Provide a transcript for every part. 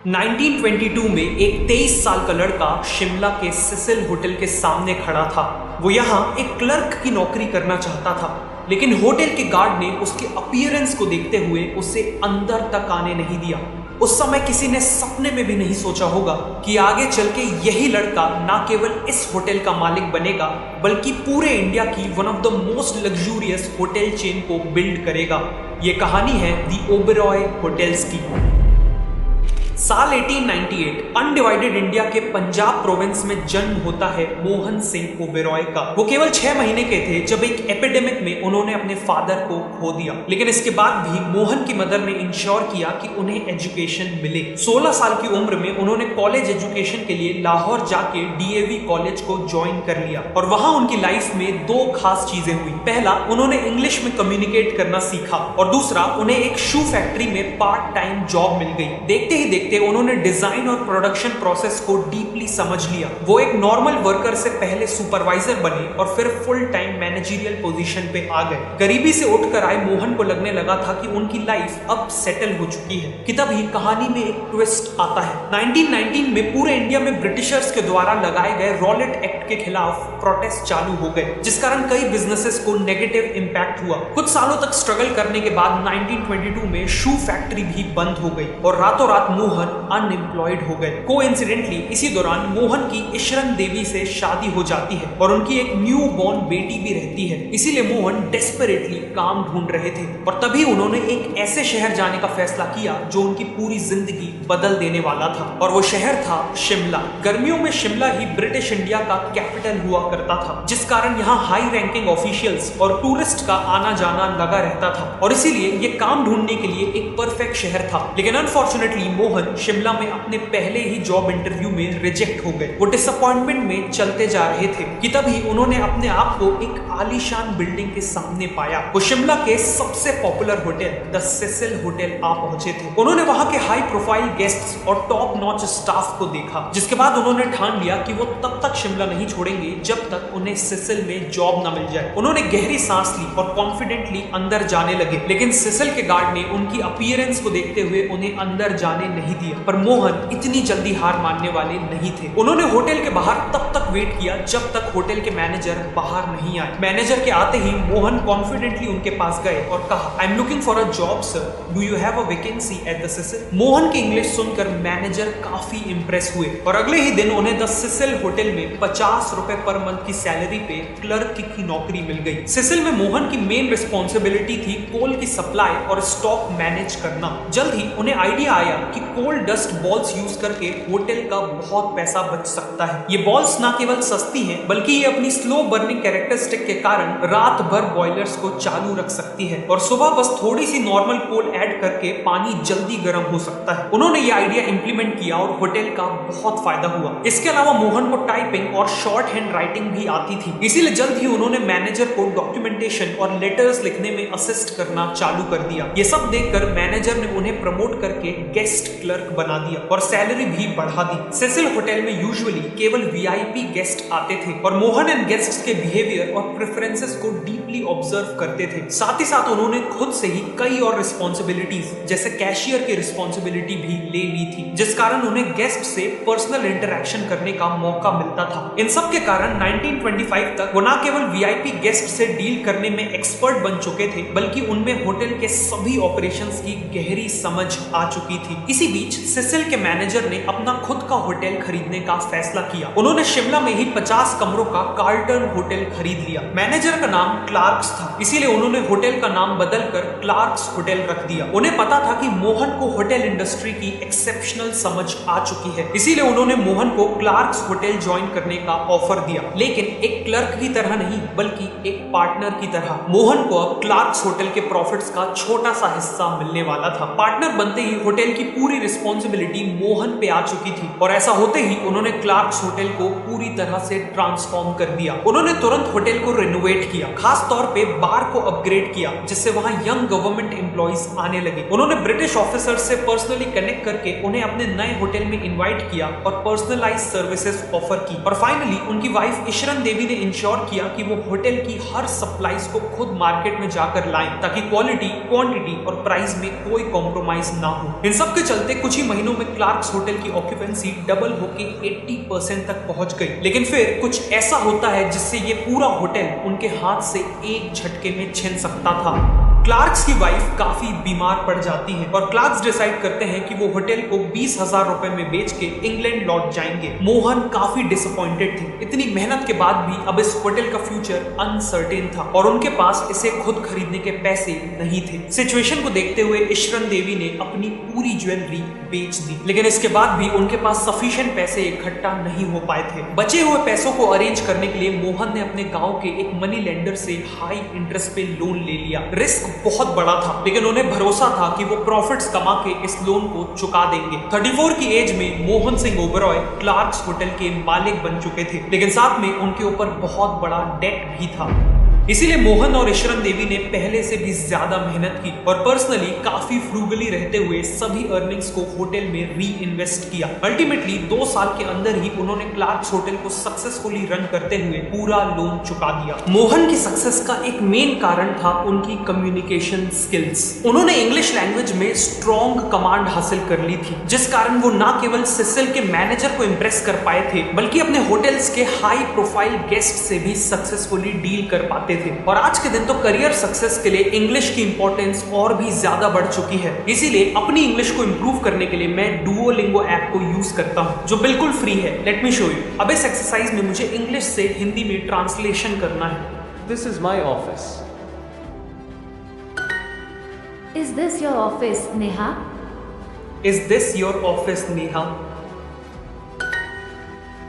1922 में एक 23 साल का लड़का शिमला के सिसिल होटल के सामने खड़ा था। वो यहाँ एक क्लर्क की नौकरी करना चाहता था, लेकिन होटल के गार्ड ने उसके अपीयरेंस को देखते हुए उसे अंदर तक आने नहीं दिया। उस समय किसी ने सपने में भी नहीं सोचा होगा कि आगे चल के यही लड़का न केवल इस होटल का मालिक बनेगा, बल्कि पूरे इंडिया की one of the most luxurious hotel chain को बिल्ड करेगा। ये कहानी है दी ओबेरॉय होटल्स की। साल 1898 अनडिवाइडेड इंडिया के पंजाब प्रोविंस में जन्म होता है मोहन सिंह ओबेरॉय का। वो केवल 6 महीने के थे जब एक एपिडेमिक में उन्होंने अपने फादर को खो दिया, लेकिन इसके बाद भी मोहन की मदर ने इंश्योर किया कि उन्हें एजुकेशन मिले। 16 साल की उम्र में उन्होंने कॉलेज एजुकेशन के लिए लाहौर जाके डीएवी कॉलेज को ज्वाइन कर लिया और वहां उनकी लाइफ में 2 खास चीजें हुई। पहला, उन्होंने इंग्लिश में कम्युनिकेट करना सीखा और दूसरा, उन्हें एक शू फैक्ट्री में पार्ट टाइम जॉब मिल गई। देखते ही देखते उन्होंने डिजाइन और प्रोडक्शन प्रोसेस को डीपली समझ लिया। वो एक नॉर्मल वर्कर से पहले सुपरवाइजर बने और फिर फुल टाइम मैनेजरियल पोजीशन पे आ गए। गरीबी से उठकर आए मोहन को लगने लगा था कि उनकी लाइफ अब सेटल हो चुकी है कि तभी कहानी में एक ट्विस्ट आता है। 1919 में पूरे इंडिया में ब्रिटिशर्स के द्वारा लगाए गए रॉलेट एक्ट के खिलाफ प्रोटेस्ट चालू हो गए, जिस कारण कई बिजनेसेस को नेगेटिव इंपैक्ट हुआ। कुछ सालों तक स्ट्रगल करने के बाद 1922 में शू फैक्ट्री भी बंद हो गई और रातों रात मोहन अनएम्प्लॉयड हो गए। कोइंसिडेंटली इसी दौरान मोहन की ईशरन देवी से शादी हो जाती है और उनकी एक न्यू बॉर्न बेटी भी रहती है। इसीलिए मोहन डेस्परेटली काम ढूंढ रहे थे और तभी उन्होंने एक ऐसे शहर जाने का फैसला किया जो उनकी पूरी जिंदगी बदल देने वाला था, और वो शहर था शिमला। गर्मियों में शिमला ही ब्रिटिश इंडिया का कैपिटल हुआ करता था, जिस कारण यहाँ हाई रैंकिंग ऑफिशियल्स और टूरिस्ट का आना जाना लगा रहता था और इसीलिए ये काम ढूंढने के लिए एक परफेक्ट शहर था। लेकिन अनफॉर्चुनेटली मोहन शिमला में अपने पहले ही जॉब इंटरव्यू में रिजेक्ट हो गए। वो डिसअपॉइंटमेंट में चलते जा रहे थे कि तभी उन्होंने अपने आप को एक आलीशान बिल्डिंग के सामने पाया। वो शिमला के सबसे popular hotel the Cecil hotel आ पहुंचे थे। उन्होंने वहां के हाई प्रोफाइल गेस्ट्स और टॉप नॉच स्टाफ को देखा, जिसके बाद उन्होंने ठान लिया कि वो तब तक शिमला नहीं छोड़ेंगे जब तक उन्हें सिसिल में जॉब न मिल जाए। उन्होंने गहरी सांस ली और कॉन्फिडेंटली अंदर जाने लगे, लेकिन सिसिल के गार्ड ने उनकी अपीयरेंस को देखते हुए उन्हें अंदर जाने नहीं दिया। पर मोहन इतनी जल्दी हार मानने वाले नहीं थे। उन्होंने होटल के बाहर तब तक वेट किया जब तक होटल के मैनेजर बाहर नहीं आए। मैनेजर के आते ही मोहन कॉन्फिडेंटली उनके पास गए और कहा, I am looking for a job sir, do you have a vacancy at the Cecil? Mohan की इंग्लिश सुनकर मैनेजर काफी इंप्रेस हुए और अगले ही दिन उन्हें द सिसिल होटल में 50 रुपए पर मंथ की सैलरी पे क्लर्क की नौकरी मिल गई। सिसिल में मोहन की मेन रिस्पॉन्सिबिलिटी थी कोल की सप्लाई और स्टॉक मैनेज करना। जल्द ही उन्हें आइडिया आया कि कोल डस्ट बॉल्स यूज करके होटल का बहुत पैसा बच सकता है। ये बॉल्स ना केवल सस्ती हैं, बल्कि ये अपनी स्लो बर्निंग कैरेक्टरिस्टिक के कारण रात भर बॉयलर्स को चालू रख सकती है और सुबह बस थोड़ी सी नॉर्मल कोल ऐड करके पानी जल्दी गर्म हो सकता है। उन्होंने ये आइडिया इंप्लीमेंट किया और होटल का बहुत फायदा हुआ। इसके अलावा मोहन को टाइपिंग और शॉर्ट हैंड राइटिंग भी आती थी, इसीलिए जल्द ही उन्होंने मैनेजर को डॉक्यूमेंटेशन और लेटर्स लिखने में असिस्ट करना चालू कर दिया। ये सब देखकर मैनेजर ने उन्हें प्रमोट करके गेस्ट क्लर्क बना दिया और सैलरी भी बढ़ा दी। सिसिल होटल में यूजुअली केवल वीआईपी गेस्ट आते थे और मोहन इन गेस्ट्स के बिहेवियर और प्रेफरेंसेस को डीपली ऑब्जर्व करते थे। साथ ही साथ उन्होंने खुद से ही कई और रिस्पॉन्सिबिलिटीज जैसे कैशियर की रिस्पॉन्सिबिलिटी भी ले ली थी, जिस कारण उन्हें गेस्ट से पर्सनल इंटरेक्शन करने का मौका मिलता था। इन सब के कारण 1925 तक वो न केवल वीआईपी गेस्ट से डील करने में एक्सपर्ट बन चुके थे, बल्कि उनमें होटल के सभी ऑपरेशंस की गहरी समझ आ चुकी थी। इसी बीच सिसिल के मैनेजर ने अपना खुद का होटल खरीदने का फैसला किया। उन्होंने शिमला में ही 50 कमरों का कार्ल्टन होटल खरीद लिया। मैनेजर का नाम क्लार्क्स था, इसीलिए उन्होंने होटल का नाम बदलकर क्लार्क्स होटल रख दिया। उन्हें पता था कि मोहन को होटल इंडस्ट्री की एक्सेप्शनल समझ आ चुकी है, इसीलिए उन्होंने मोहन को क्लार्क्स होटल ज्वाइन करने का ऑफर दिया, लेकिन एक क्लर्क की तरह नहीं, बल्कि एक पार्टनर की तरह। मोहन को अब क्लार्क्स होटल के प्रॉफिट्स का छोटा सा हिस्सा मिलने वाला था। पार्टनर बनते ही होटल की पूरी रिस्पॉन्सिबिलिटी मोहन पे आ चुकी थी और ऐसा होते ही उन्होंने क्लार्क्स होटल को पूरी तरह से ट्रांसफॉर्म कर दिया। उन्होंने तुरंत होटल को रिनोवेट किया, खास तौर पे बार को अपग्रेड किया, जिससे वहां यंग गवर्नमेंट एम्प्लॉइज आने लगे। उन्होंने ब्रिटिश ऑफिसर से पर्सनली कनेक्ट करके उन्हें अपने नए होटल में इनवाइट किया और पर्सनलाइज सर्विसेज ऑफर की। और फाइनली उनकी वाइफ ईशरन देवी ने इंश्योर किया कि वो होटल की हर सप्लाईज को खुद मार्केट में जाकर लाएं, ताकि क्वालिटी, क्वांटिटी और प्राइस में कोई कॉम्प्रोमाइज ना हो। इन सब के चलते कुछ ही महीनों में क्लार्क्स होटल की ऑक्यूपेंसी डबल होके 80% तक पहुंच गई। लेकिन फिर कुछ ऐसा होता है जिससे ये पूरा होटल उनके हाथ से एक झटके में छिन सकता था। क्लार्क्स की वाइफ काफी बीमार पड़ जाती है और क्लार्क्स डिसाइड करते हैं कि वो होटल को 20,000 रुपए में बेच के इंग्लैंड लौट जाएंगे। मोहन काफी डिसअपॉइंटेड थे। इतनी मेहनत के बाद भी अब इस होटल का फ्यूचर अनसर्टेन था और उनके पास इसे खुद खरीदने के पैसे नहीं थे। सिचुएशन को देखते हुए ईशरन देवी ने अपनी पूरी ज्वेलरी बेच दी, लेकिन इसके बाद भी उनके पास सफिशिएंट पैसे इकट्ठा नहीं हो पाए थे। बचे हुए पैसों को अरेंज करने के लिए मोहन ने अपने गांव के एक मनी लेंडर से हाई इंटरेस्ट पे लोन ले लिया। रिस्क बहुत बड़ा था, लेकिन उन्हें भरोसा था कि वो प्रॉफिट्स कमा के इस लोन को चुका देंगे। 34 की एज में मोहन सिंह ओबरॉय क्लार्क्स होटल के मालिक बन चुके थे, लेकिन साथ में उनके ऊपर बहुत बड़ा डेट भी था। इसीलिए मोहन और ईशरन देवी ने पहले से भी ज्यादा मेहनत की और पर्सनली काफी फ्रूगली रहते हुए सभी अर्निंग्स को होटल में री इन्वेस्ट किया। अल्टीमेटली 2 साल के अंदर ही उन्होंने क्लार्क्स होटल को सक्सेसफुली रन करते हुए पूरा लोन चुका दिया। मोहन की सक्सेस का एक मेन कारण था उनकी कम्युनिकेशन स्किल्स। उन्होंने इंग्लिश लैंग्वेज में स्ट्रॉन्ग कमांड हासिल कर ली थी, जिस कारण वो न केवल सिसिल के मैनेजर को इम्प्रेस कर पाए थे, बल्कि अपने होटल्स के हाई प्रोफाइल गेस्ट से भी सक्सेसफुली डील कर पाते थे। और आज के दिन तो करियर सक्सेस के लिए इंग्लिश की इंपॉर्टेंस और भी ज्यादा बढ़ चुकी है। इसीलिए अपनी इंग्लिश को इंप्रूव करने के लिए मैं डुओलिंगो ऐप को यूज करता हूं, जो बिल्कुल फ्री है। Let me show you. अब इस एक्सरसाइज में मुझे इंग्लिश से हिंदी में ट्रांसलेशन करना है। This is my office. Is this your office, Neha? Is this your office, Neha?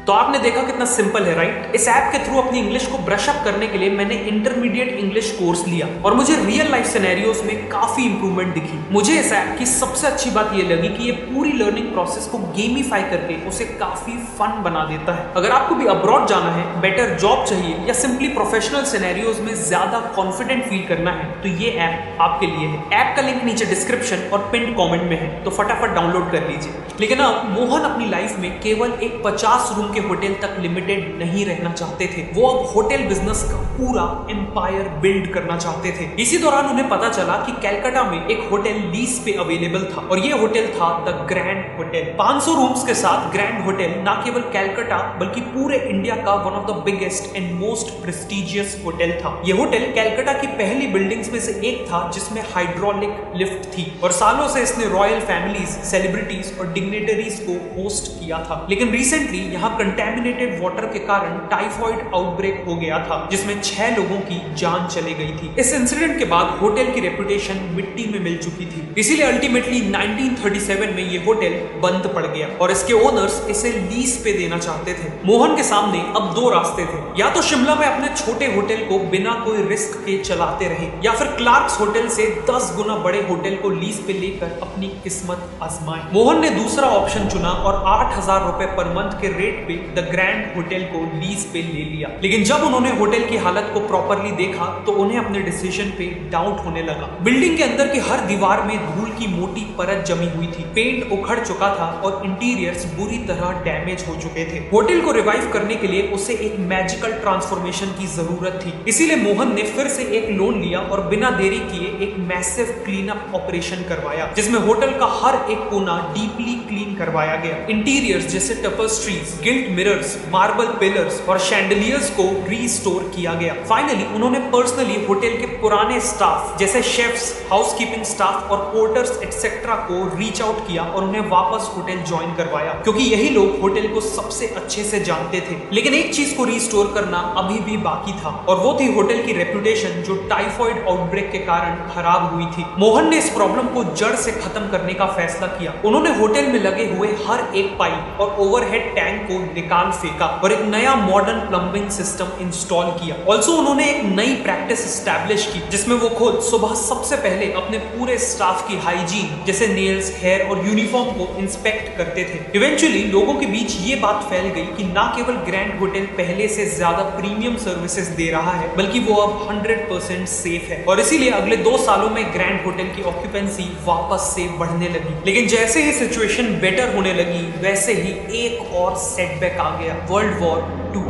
तो आपने देखा कितना सिंपल है, राइट? इस ऐप के थ्रू अपनी इंग्लिश को ब्रश अप करने के लिए मैंने इंटरमीडिएट इंग्लिश कोर्स लिया और मुझे रियल लाइफ सिनेरियोज में काफी इंप्रूवमेंट दिखी। मुझे इस ऐप की सबसे अच्छी बात ये लगी कि ये पूरी लर्निंग प्रोसेस को गेमिफाई करके उसे काफी फन बना देता है। अगर आपको भी अब्रॉड जाना है, बेटर जॉब चाहिए या सिंपली प्रोफेशनल सिनेरियोज में ज्यादा कॉन्फिडेंट फील करना है, तो ये ऐप आपके लिए है। ऐप का लिंक नीचे डिस्क्रिप्शन और पिन्ड कॉमेंट में है, तो फटाफट डाउनलोड कर लीजिए। लेकिन अब मोहन अपनी लाइफ में केवल एक 50 रूम के होटल तक लिमिटेड नहीं रहना चाहते थे। वो अब होटल बिजनेस का पूरा एम्पायर बिल्ड करना चाहते थे। इसी दौरान उन्हें पता चला कि कलकत्ता में एक होटल लीज पे अवेलेबल था और ये होटल था द ग्रैंड होटल। 500 रूम्स के साथ ग्रैंड होटल न केवल कलकत्ता बल्कि पूरे इंडिया का one of the biggest and most prestigious hotel था। ये होटल कलकत्ता की पहली बिल्डिंग्स में से एक था जिसमें हाइड्रोलिक लिफ्ट थी और सालों से इसने रॉयल फैमिलीज, सेलिब्रिटीज और डिग्नेटरीज को होस्ट किया था। लेकिन रिसेंटली यहाँ कंटेमिनेटेड वाटर के कारण टाइफॉइड आउटब्रेक हो गया था, जिसमें 6 लोगों की जान चली गई थी। इस इंसिडेंट के बाद होटल की रेपुटेशन मिट्टी में मिल चुकी थी। इसीलिए अल्टीमेटली 1937 में ये होटल बंद पड़ गया और इसके ओनर्स इसे लीज पे देना चाहते थे। मोहन के सामने अब 2 रास्ते थे, या तो शिमला में अपने छोटे होटल को बिना कोई रिस्क के चलाते रहे, या फिर क्लार्क्स होटल से 10 गुना बड़े होटल को लीज पे लेकर अपनी किस्मत आजमाए। मोहन ने दूसरा ऑप्शन चुना और 8,000 रुपए पर मंथ के रेट पे द ग्रैंड होटल को लीज पे ले लिया। लेकिन जब उन्होंने होटल की हालत को प्रॉपरली देखा तो उन्हें अपने डिसीजन पे डाउट होने लगा। बिल्डिंग के अंदर की हर दीवार में धूल की मोटी परत जमी हुई थी, पेंट उखड़ चुका था और इंटीरियर्स बुरी तरह डैमेज हो चुके थे। होटल को रिवाइव करने के लिए उसे एक मैजिकल ट्रांसफॉर्मेशन की जरूरत थी। इसीलिए मोहन ने फिर से एक लोन लिया और बिना देरी किए एक मैसिव क्लीन अप ऑपरेशन करवाया, जिसमें होटल का हर एक कोना डीपली क्लीन करवाया गया। इंटीरियर्स जैसे टपेस्ट्रीज, गिल्ट मिरर्स, मार्बल पिलर्स और शैंडलियर्स को रीस्टोर किया गया। फाइनली उन्होंने पर्सनली होटल के पुराने स्टाफ जैसे शेफ्स, हाउसकीपिंग स्टाफ और पोर्टर्स एक्सेट्रा को रीच आउट किया और उन्हें वापस होटल ज्वाइन करवाया, क्योंकि यही लोग होटल को सबसे अच्छे से जानते थे। लेकिन एक चीज को रीस्टोर करना अभी भी बाकी था और वो थी होटल की रेपुटेशन, जो टाइफॉइड आउटब्रेक के कारण खराब हुई थी। मोहन ने इस प्रॉब्लम को जड़ से खत्म करने का फैसला किया। उन्होंने होटल में लगे हुए हर एक पाइप और ओवरहेड टैंक को निकाल फेंका और एक नया मॉडर्न प्लम्बिंग सिस्टम इंस्टॉल किया। ऑल्सो उन्होंने एक नई प्रैक्टिस एस्टैब्लिश की, जिसमें वो खुद सुबह सबसे पहले अपने पूरे स्टाफ की हाइजीन जैसे नेल्स, हेयर और यूनिफॉर्म को इंस्पेक्ट करते थे। इवेंचुअली लोगों के बीच ये बात फैल गई कि ना केवल ग्रैंड होटल पहले से ज्यादा प्रीमियम सर्विसेज दे रहा है, बल्कि वो अब 100% सेफ है। और इसीलिए अगले 2 सालों में ग्रैंड होटल की ऑक्यूपेंसी वापस से बढ़ने लगी। लेकिन जैसे ही सिचुएशन बेटर होने लगी, वैसे ही एक और सेटबैक आ गया, वर्ल्ड वॉर 2।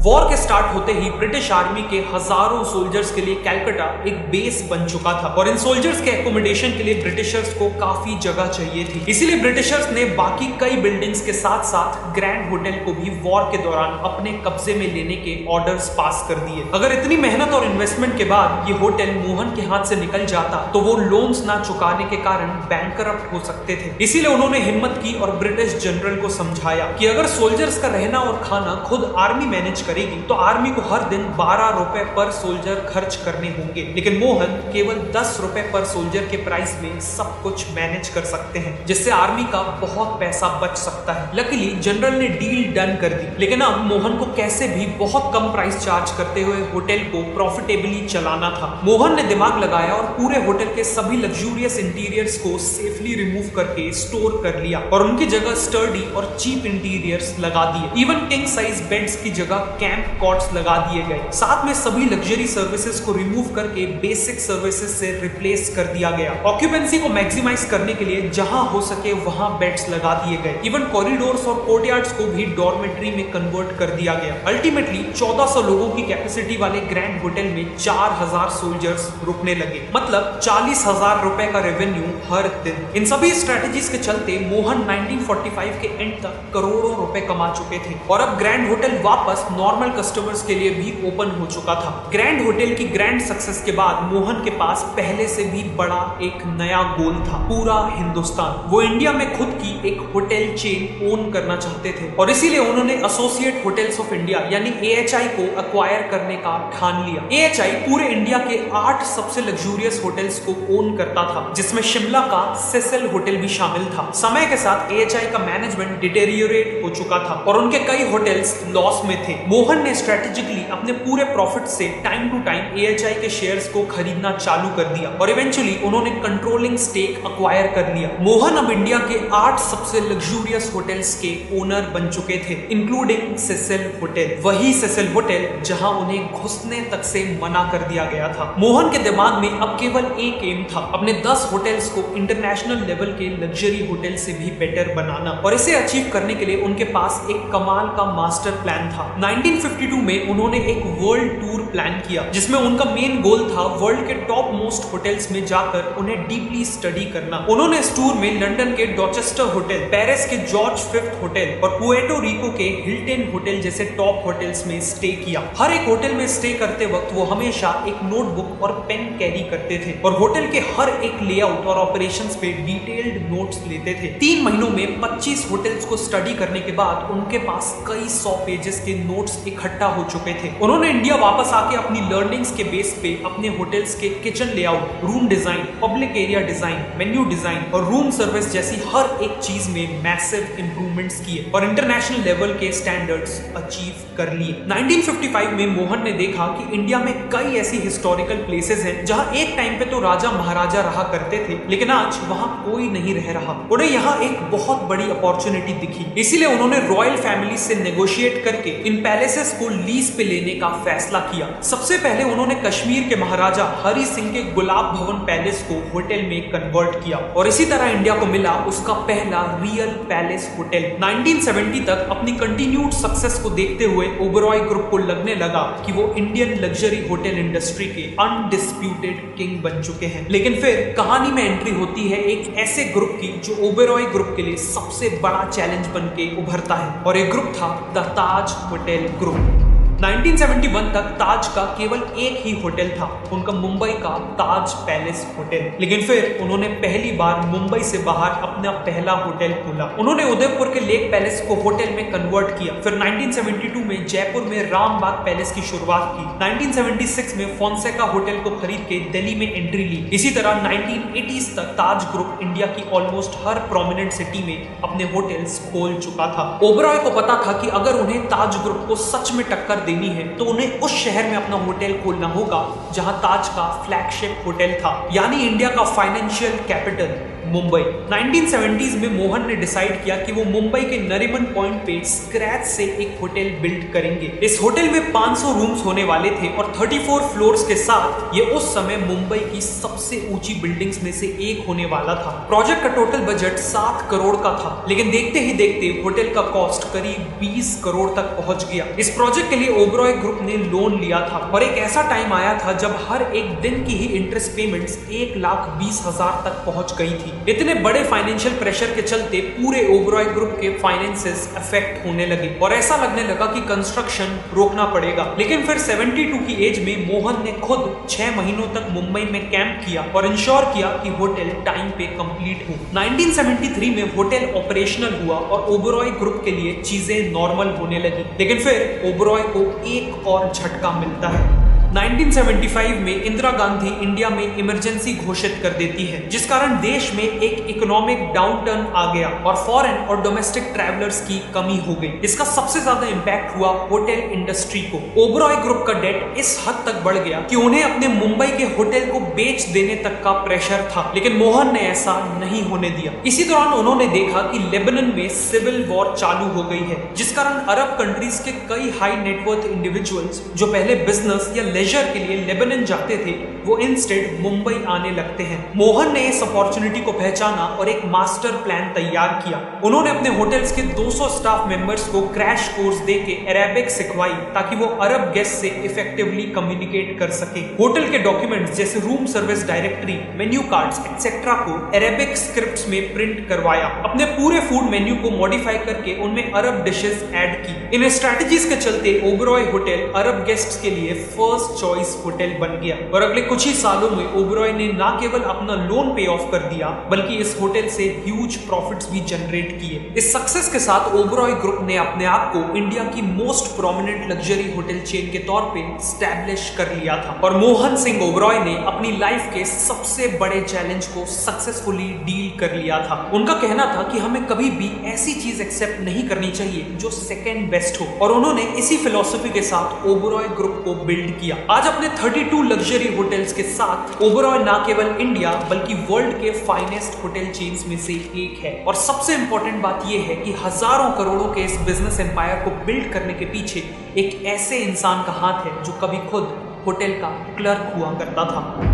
वॉर के स्टार्ट होते ही ब्रिटिश आर्मी के हजारों सोल्जर्स के लिए कलकत्ता एक बेस बन चुका था और इन सोल्जर्स के एकोमोडेशन के लिए ब्रिटिशर्स को काफी जगह चाहिए थी। इसीलिए ब्रिटिशर्स ने बाकी कई बिल्डिंग्स के साथ साथ ग्रैंड होटल को भी वॉर के दौरान अपने कब्जे में लेने के ऑर्डर्स पास कर दिए। अगर इतनी मेहनत और इन्वेस्टमेंट के बाद ये होटल मोहन के हाथ से निकल जाता तो वो लोन्स ना चुकाने के कारण बैंकरप्ट हो सकते थे। इसीलिए उन्होंने हिम्मत की और ब्रिटिश जनरल को समझाया कि अगर सोल्जर्स का रहना और खाना खुद आर्मी मैनेज करेगी तो आर्मी को हर दिन 12 रुपए पर सोल्जर खर्च करने होंगे, लेकिन मोहन केवल 10 रुपए पर सोल्जर के प्राइस में सब कुछ मैनेज कर सकते हैं, जिससे आर्मी का बहुत पैसा बच सकता है। लकीली जनरल ने डील डन कर दी, लेकिन अब मोहन को कैसे भी बहुत कम प्राइस चार्ज करते हुए होटल को प्रॉफिटेबली चलाना था। मोहन ने दिमाग लगाया और पूरे होटल के सभी लग्जूरियस इंटीरियर्स को सेफली रिमूव करके स्टोर कर लिया और उनकी जगह स्टर्डी और चीप इंटीरियर्स लगा दिए। इवन किंग साइज बेड्स की जगह कैंप कॉट्स लगा दिए गए। साथ में सभी लग्जरी सर्विसेज को रिमूव करके बेसिक सर्विसेज से रिप्लेस कर दिया गया। ऑक्यूपेंसी को मैक्सिमाइज करने के लिए जहां हो सके वहां बेड्स लगा दिए गए। इवन कॉरिडोर्स और कोर्टयार्ड्स को भी डॉर्मेट्री में कन्वर्ट कर दिया गया। अल्टीमेटली 1400 लोगों की कैपेसिटी वाले ग्रैंड होटल में 4000 सोल्जर्स रुकने लगे, मतलब 40,000 रुपए का रेवेन्यू हर दिन। इन सभी स्ट्रेटेजीज के चलते मोहन 1945 के एंड तक करोड़ों रुपए कमा चुके थे और अब ग्रैंड होटल वापस नॉर्मल कस्टमर्स के लिए भी ओपन हो चुका था। ग्रैंड होटल की ग्रैंड सक्सेस के बाद मोहन के पास पहले से भी बड़ा एक नया गोल था, पूरा हिंदुस्तान। वो इंडिया में खुद की एक होटल चेन ओन करना चाहते थे और इसीलिए उन्होंने एसोसिएट होटल्स ऑफ इंडिया यानी AHI को एक्वायर करने का ठान लिया। AHI पूरे इंडिया के 8 सबसे लग्जूरियस होटल्स को ओन करता था, जिसमें शिमला का सेसिल होटल भी शामिल था। समय के साथ AHI का मैनेजमेंट डिटेरियोरेट हो चुका था और उनके कई होटल्स लॉस में थे। मोहन ने स्ट्रेटेजिकली अपने पूरे प्रॉफिट से टाइम टू टाइम AHI के शेयर्स को खरीदना चालू कर दिया और इवेंचुअली उन्होंने कंट्रोलिंग स्टेक एक्वायर कर लिया। मोहन अब इंडिया के 8 सबसे लग्जूरियस होटल्स के ओनर बन चुके थे, इंक्लूडिंग सेसिल होटल, वही सेसिल होटल जहां उन्हें घुसने तक से मना कर दिया गया था। मोहन के दिमाग में अब केवल एक एम था, अपने 10 होटल्स को इंटरनेशनल लेवल के लग्जरी होटल से भी बेटर बनाना और इसे अचीव करने के लिए उनके पास एक कमाल का मास्टर प्लान था। 1952 में उन्होंने एक वर्ल्ड टूर प्लान किया, जिसमें उनका मेन गोल था वर्ल्ड के टॉप मोस्ट होटल्स में जाकर उन्हें डीपली स्टडी करना। उन्होंने इस टूर में लंदन के डॉचेस्टर होटल, पेरिस के जॉर्ज फिफ्थ होटल और पुएर्टो रिको के हिल्टन होटल जैसे टॉप होटल्स में स्टे किया। हर एक होटल में स्टे करते वक्त वो हमेशा एक नोटबुक और पेन कैरी करते थे और होटल के हर एक लेआउट और ऑपरेशंस पे डिटेल्ड नोट्स लेते थे। 3 महीनों में 25 होटल्स को स्टडी करने के बाद उनके पास कई 100 पेजेस के नोट्स इकट्ठा हो चुके थे। उन्होंने इंडिया वापस आके अपनी लर्निंग्स के बेस पे अपने होटल्स के kitchen layout, room design, public area design, menu design और रूम सर्विस जैसी हर एक चीज में मैसिव इंप्रूवमेंट्स किए और इंटरनेशनल लेवल के स्टैंडर्ड्स अचीव कर लिए। 1955 में मोहन ने देखा कि इंडिया में कई ऐसी हिस्टोरिकल प्लेसेस हैं जहां एक टाइम पे तो राजा महाराजा रहा करते थे, लेकिन आज वहां कोई नहीं रह रहा। उन्हें यहाँ एक बहुत बड़ी अपॉर्चुनिटी दिखी, इसीलिए उन्होंने रॉयल फैमिली से नेगोशिएट करके इन पैलेसेस को लीज पे लेने का फैसला किया। सबसे पहले उन्होंने कश्मीर के महाराजा हरि सिंह के गुलाब भवन पैलेस को होटल में कन्वर्ट किया और इसी तरह इंडिया को मिला उसका पहला रियल पैलेस होटल। 1970 तक अपनी कंटिन्यूड सक्सेस को देखते हुए ओबेरॉय ग्रुप को लगने लगा कि वो इंडियन लग्जरी होटल इंडस्ट्री के अनडिस्प्यूटेड किंग बन चुके हैं। लेकिन फिर कहानी में एंट्री होती है एक ऐसे ग्रुप की जो ओबेरॉय ग्रुप के लिए सबसे बड़ा चैलेंज बन के उभरता है और एक ग्रुप था द ताज होटल ग्रुप। 1971 तक ताज का केवल एक ही होटल था, उनका मुंबई का ताज पैलेस होटल। लेकिन फिर उन्होंने पहली बार मुंबई से बाहर अपना पहला होटल खोला। उन्होंने उदयपुर के लेक पैलेस को होटल में कन्वर्ट किया। फिर 1972 में जयपुर में रामबाग पैलेस की शुरुआत की। 1976 में फोंसेका होटल को खरीद के दिल्ली में एंट्री ली। इसी तरह 1980s तक ताज ग्रुप इंडिया की ऑलमोस्ट हर प्रोमिनेंट सिटी में अपने होटल्स खोल चुका था। ओबेरॉय को पता था कि अगर उन्हें ताज ग्रुप को सच में टक्कर देनी है तो उन्हें उस शहर में अपना होटल खोलना होगा जहां ताज का फ्लैगशिप होटल था, यानी इंडिया का फाइनेंशियल कैपिटल मुंबई। 1970s में मोहन ने डिसाइड किया कि वो मुंबई के नरीमन पॉइंट पे स्क्रैच से एक होटल बिल्ड करेंगे। इस होटल में 500 रूम्स होने वाले थे और 34 फ्लोर्स के साथ ये उस समय मुंबई की सबसे ऊंची बिल्डिंग्स में से एक होने वाला था। प्रोजेक्ट का टोटल बजट 7 करोड़ का था, लेकिन देखते ही देखते होटल का कॉस्ट करीब 20 करोड़ तक पहुंच गया। इस प्रोजेक्ट के लिए ओबरॉय ग्रुप ने लोन लिया था और एक ऐसा टाइम आया था जब हर एक दिन की ही इंटरेस्ट पेमेंट्स 1,20,000 तक पहुंच गई थी। इतने बड़े फाइनेंशियल प्रेशर के चलते पूरे ओबरॉय ग्रुप के फाइनेंसेस अफेक्ट होने लगे और ऐसा लगने लगा कि कंस्ट्रक्शन रोकना पड़ेगा। लेकिन फिर 72 की एज में मोहन ने खुद 6 महीनों तक मुंबई में कैंप किया और इंश्योर किया कि होटल टाइम पे कंप्लीट हो। 1973 में होटल ऑपरेशनल हुआ और ओबरॉय ग्रुप के लिए चीजें नॉर्मल होने लगी। लेकिन फिर ओबरॉय को एक और झटका मिलता है। 1975 में इंदिरा गांधी इंडिया में इमरजेंसी घोषित कर देती है, जिस कारण देश में एक इकोनॉमिक डाउनटर्न आ गया और फॉरेन और डोमेस्टिक ट्रैवलर्स की कमी हो गई। इसका सबसे ज्यादा इंपैक्ट हुआ होटल इंडस्ट्री को। ओबरॉय ग्रुप का डेट इस हद तक बढ़ गया कि उन्हें अपने मुंबई के होटल को बेच देने तक का प्रेशर था, लेकिन मोहन ने ऐसा नहीं होने दिया। इसी दौरान उन्होंने देखा कि लेबनान में सिविल वॉर चालू हो गई है, जिस कारण अरब कंट्रीज के कई हाई नेटवर्थ इंडिविजुअल्स जो पहले बिजनेस या लेजर के लिए लेबनान जाते थे, वो इंस्टेड मुंबई आने लगते हैं। मोहन ने इस अपॉर्चुनिटी को पहचाना और एक मास्टर प्लान तैयार किया। उन्होंने अपने होटल्स के 200 स्टाफ मेंबर्स को क्रैश कोर्स देके अरेबिक सिखवाई ताकि वो अरब गेस्ट से इफेक्टिवली कम्युनिकेट कर सके। होटल के डॉक्यूमेंट्स जैसे room service directory, menu cards etcetera को अरेबिक स्क्रिप्ट्स में प्रिंट करवाया। अपने पूरे फूड मेन्यू को मॉडिफाई करके उनमें अरब डिशेस ऐड की। इन स्ट्रेटजीज के चलते ओबरॉय होटल अरब गेस्ट्स के लिए फर्स्ट चॉइस होटल बन गया और अगले कुछ ही सालों में ओबरॉय ने न केवल अपना लोन पे ऑफ कर दिया, बल्कि इस होटल से ह्यूज प्रॉफिट्स भी जनरेट किए। इस सक्सेस के साथ ओबरॉय ग्रुप ने अपने आप को इंडिया की most prominent luxury hotel chain के तौर पे स्टैब्लिश कर लिया था और मोहन सिंह ओबरॉय ने अपनी लाइफ के सबसे बड़े चैलेंज को सक्सेसफुली डील कर लिया था। उनका कहना था कि हमें कभी भी ऐसी चीज एक्सेप्ट नहीं करनी चाहिए जो सेकेंड बेस्ट हो, और उन्होंने इसी फिलॉसफी के साथ ओबरॉय ग्रुप को बिल्ड किया। आज अपने 32 लग्जरी होटल्स के साथ ओबरॉय न केवल इंडिया बल्कि वर्ल्ड के फाइनेस्ट होटल चेन्स में से एक है। और सबसे इंपॉर्टेंट बात यह है कि हजारों करोड़ों के इस बिजनेस एम्पायर को बिल्ड करने के पीछे एक ऐसे इंसान का हाथ है जो कभी खुद होटल का क्लर्क हुआ करता था।